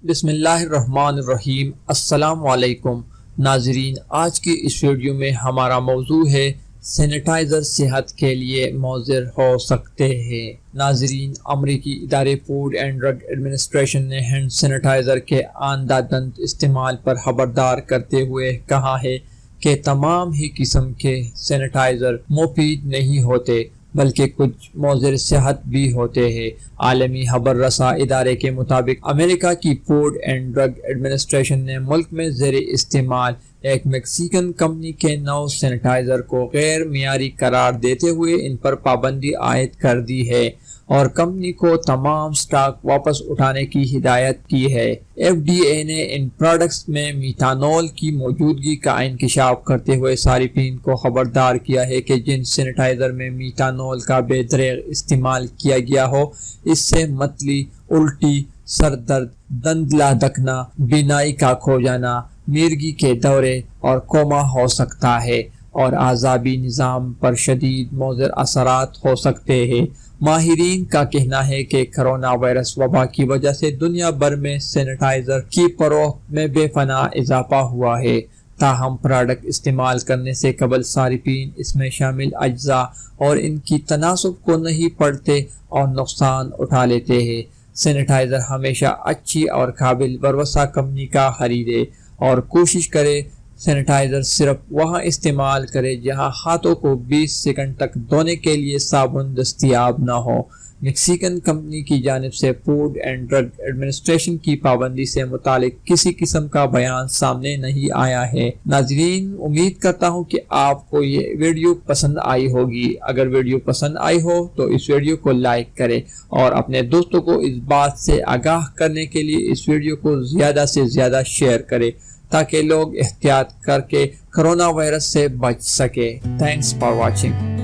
بسم اللہ الرحمن الرحیم۔ السلام علیکم ناظرین، آج کی اس ویڈیو میں ہمارا موضوع ہے سینیٹائزر صحت کے لیے مضر ہو سکتے ہیں۔ ناظرین، امریکی ادارے فوڈ اینڈ ڈرگ ایڈمنسٹریشن نے ہینڈ سینیٹائزر کے آندھا دھند استعمال پر خبردار کرتے ہوئے کہا ہے کہ تمام ہی قسم کے سینیٹائزر مفید نہیں ہوتے بلکہ کچھ مضر صحت بھی ہوتے ہیں۔ عالمی خبر رساں ادارے کے مطابق امریکہ کی فوڈ اینڈ ڈرگ ایڈمنسٹریشن نے ملک میں زیر استعمال ایک میکسیکن کمپنی کے 9 سینیٹائزر کو غیر معیاری قرار دیتے ہوئے ان پر پابندی عائد کر دی ہے اور کمپنی کو تمام سٹاک واپس اٹھانے کی ہدایت کی ہے۔ ایف ڈی اے نے ان پروڈکٹس میں میتھانول کی موجودگی کا انکشاف کرتے ہوئے صارفین کو خبردار کیا ہے کہ جن سینیٹائزر میں میتھانول کا بے دریغ استعمال کیا گیا ہو، اس سے متلی، الٹی، سر درد، دند لہدکنا، بینائی کا کھو جانا، مرگی کے دورے اور کوما ہو سکتا ہے اور اعصابی نظام پر شدید مضر اثرات ہو سکتے ہیں۔ ماہرین کا کہنا ہے کہ کرونا وائرس وبا کی وجہ سے دنیا بھر میں سینیٹائزر کی فروخت میں بے پناہ اضافہ ہوا ہے، تاہم پروڈکٹ استعمال کرنے سے قبل صارفین اس میں شامل اجزاء اور ان کی تناسب کو نہیں پڑھتے اور نقصان اٹھا لیتے ہیں۔ سینیٹائزر ہمیشہ اچھی اور قابل بھروسہ کمپنی کا خریدے اور کوشش کرے سینیٹائزر صرف وہاں استعمال کرے جہاں ہاتھوں کو 20 سیکنڈ تک دھونے کے لیے صابن دستیاب نہ ہو۔ میکسیکن کمپنی کی جانب سے فوڈ اینڈ ڈرگ ایڈمنسٹریشن کی پابندی سے متعلق کسی قسم کا بیان سامنے نہیں آیا ہے۔ ناظرین، امید کرتا ہوں کہ آپ کو یہ ویڈیو پسند آئی ہوگی۔ اگر ویڈیو پسند آئی ہو تو اس ویڈیو کو لائک کریں اور اپنے دوستوں کو اس بات سے آگاہ کرنے کے لیے اس ویڈیو کو زیادہ سے زیادہ شیئر کریں تاکہ لوگ احتیاط کر کے کرونا وائرس سے بچ سکے۔ Thanks for watching.